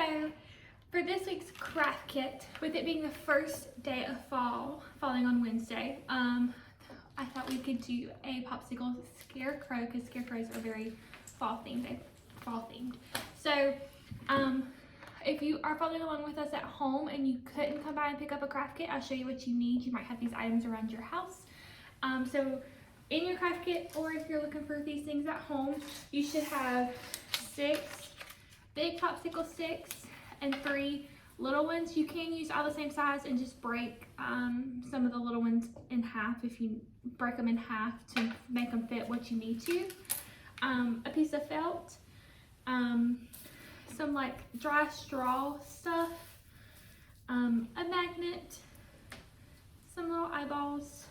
So for this week's craft kit, with it being the first day of fall, falling on Wednesday, I thought we could do a popsicle scarecrow because scarecrows are very fall themed. So if you are following along with us at home and you couldn't come by and pick up a craft kit, I'll show you what you need. You might have these items around your house. So in your craft kit, or if you're looking for these things at home, you should have 6 big popsicle sticks and 3 little ones. You can use all the same size and just break some of the little ones in half if you break them in half to make them fit what you need to. A piece of felt, some like dry straw stuff, a magnet, some little eyeballs.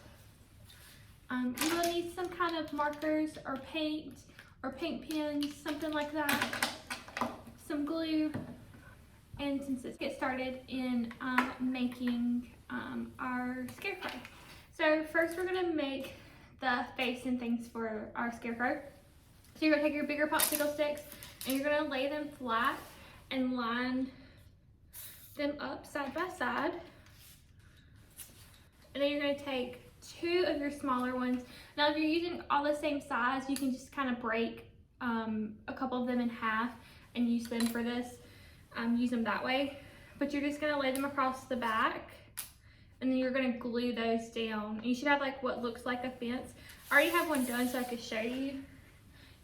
You will need some kind of markers or paint pens, something like that, some glue, and some scissors. Get started in making our scarecrow. So first we're gonna make the face and things for our scarecrow. So you're gonna take your bigger popsicle sticks and you're gonna lay them flat and line them up side by side. And then you're gonna take 2 of your smaller ones. Now if you're using all the same size, you can just kind of break a couple of them in half and use them for this. Use them that way. But you're just gonna lay them across the back and then you're gonna glue those down. You should have like what looks like a fence. I already have one done so I could show you.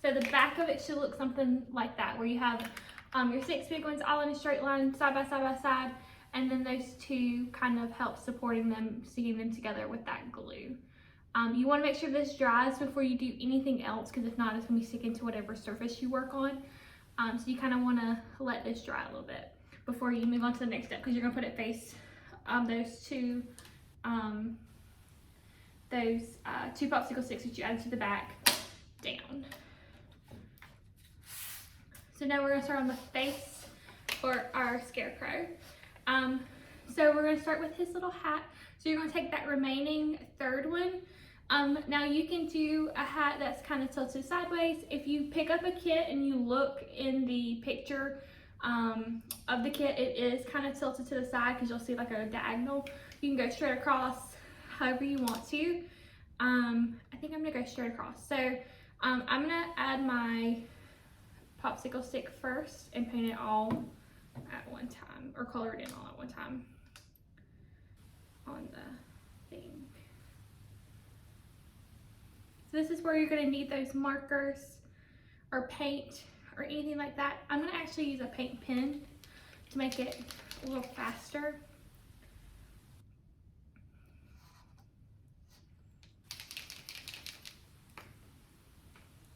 So the back of it should look something like that, where you have your 6 big ones all in a straight line, side by side by side, and then those 2 kind of help supporting them, sticking them together with that glue. You want to make sure this dries before you do anything else, because if not, it's going to be sticking to whatever surface you work on. So you kind of want to let this dry a little bit before you move on to the next step, because you're going to put it face those two popsicle sticks that you added to the back down. So now we're going to start on the face for our scarecrow. So we're going to start with his little hat. So you're going to take that remaining 3rd one. Now you can do a hat that's kind of tilted sideways. If you pick up a kit and you look in the picture of the kit, it is kind of tilted to the side because you'll see like a diagonal. You can go straight across however you want to. I think I'm going to go straight across. So I'm going to add my popsicle stick first and paint it all at one time, or color it in all at one time on the thing. So this is where you're going to need those markers or paint or anything like that. I'm going to actually use a paint pen to make it a little faster.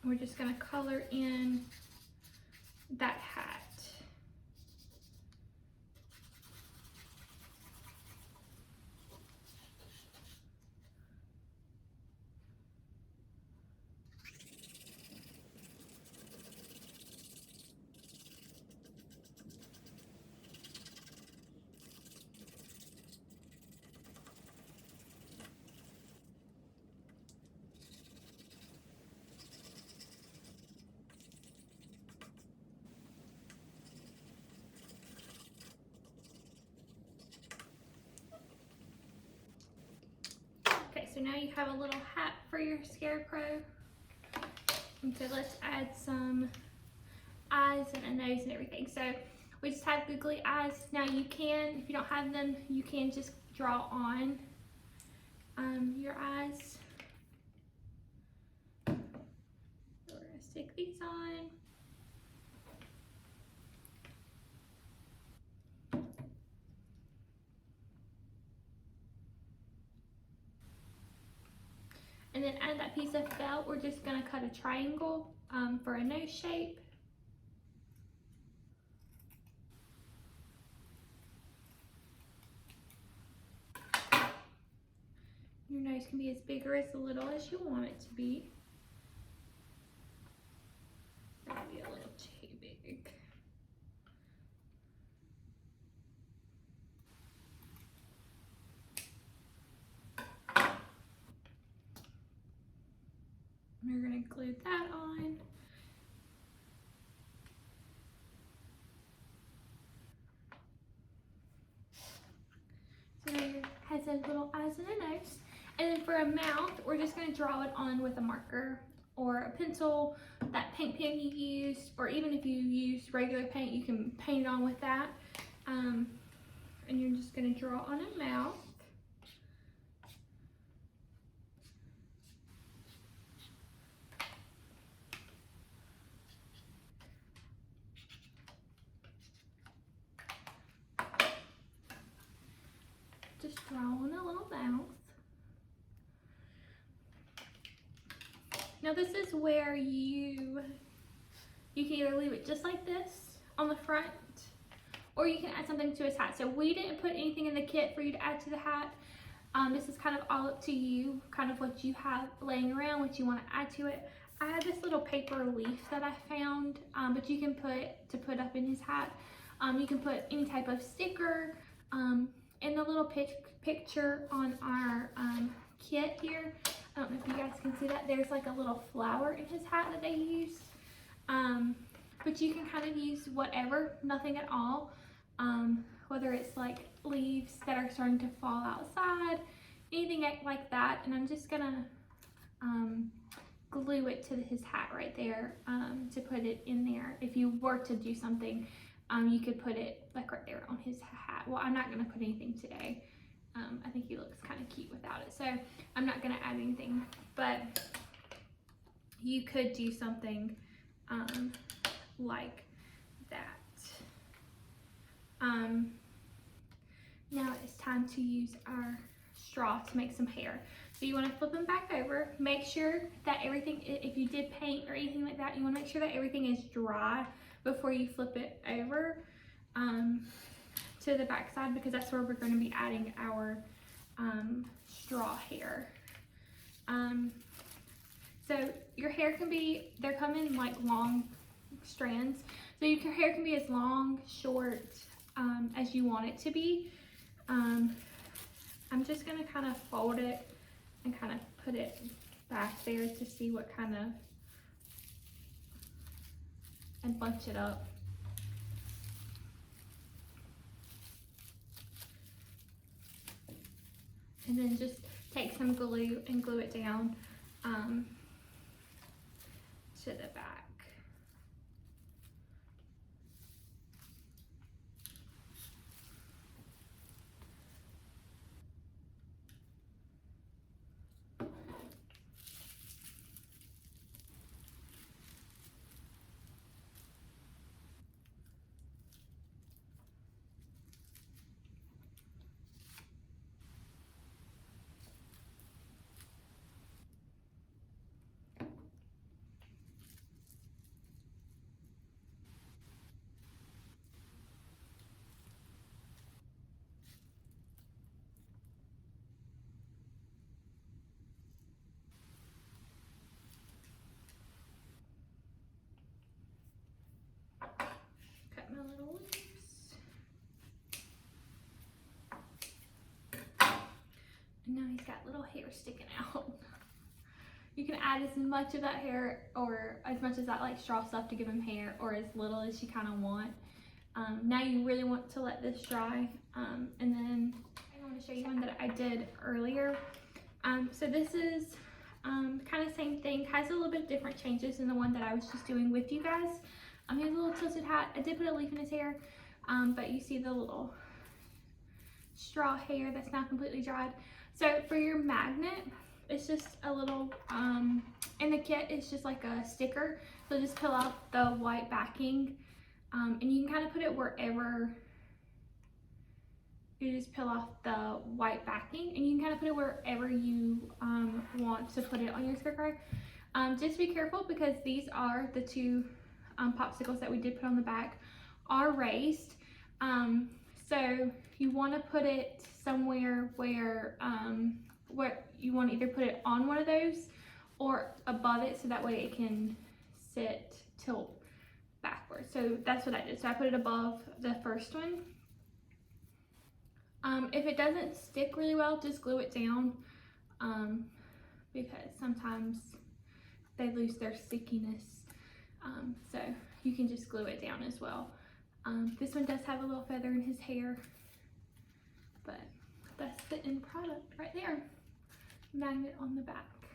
We're just going to color in that hat. So now you have a little hat for your scarecrow. And so let's add some eyes and a nose and everything. So we just have googly eyes. Now you can, if you don't have them, you can just draw on your eyes. So we're gonna stick these on. And then out of that piece of felt, we're just going to cut a triangle for a nose shape. Your nose can be as big or as little as you want it to be. That would be a little too big. We're going to glue that on. And then for a mouth, we're just going to draw it on with a marker or a pencil, that paint pen you used, or even if you use regular paint, you can paint it on with that. And you're just going to draw on a mouth. Just draw on a little mouth. Now this is where you can either leave it just like this on the front, or you can add something to his hat. So we didn't put anything in the kit for you to add to the hat. This is kind of all up to you, kind of what you have laying around, what you want to add to it. I have this little paper leaf that I found, but you can put up in his hat. You can put any type of sticker. In the little picture on our kit here, I don't know if you guys can see that, there's like a little flower in his hat that they used. But you can kind of use whatever, nothing at all. Whether it's like leaves that are starting to fall outside, anything like that. And I'm just gonna glue it to his hat right there to put it in there. If you were to do something, you could put it like right there on his hat. Well, I'm not gonna put anything today. I think he looks kind of cute without it, so I'm not gonna add anything, but you could do something like that. Now it's time to use our straw to make some hair. So you want to flip them back over. Make sure that everything, if you did paint or anything like that, you want to make sure that everything is dry before you flip it over to the back side, because that's where we're going to be adding our straw hair. So your hair can be, they're coming like long strands. So your hair can be as long, short, as you want it to be. I'm just gonna kind of fold it and kind of put it back there to see what kind of, and bunch it up. And then just take some glue and glue it down to the back. My little leaves. And now he's got little hair sticking out. You can add as much of that hair or as much as that like straw stuff to give him hair, or as little as you kind of want. Now you really want to let this dry. And then I want to show you one that I did earlier. So this is kind of same thing, has a little bit different changes than the one that I was just doing with you guys. He has a little tilted hat. I did put a leaf in his hair, but you see the little straw hair that's now completely dried. So for your magnet, it's just a little, in the kit, it's just like a sticker. So just peel off the white backing, and you can kind of put it wherever, you just peel off the white backing, and you can kind of put it wherever you want to put it on your scarecrow. Just be careful, because these are the two popsicles that we did put on the back are raised, so you want to put it somewhere where you want to either put it on one of those or above it, so that way it can tilt backwards. So that's what I did. So I put it above the first one. If it doesn't stick really well, just glue it down, because sometimes they lose their stickiness. So you can just glue it down as well. This one does have a little feather in his hair, but that's the end product right there. magnet on the back.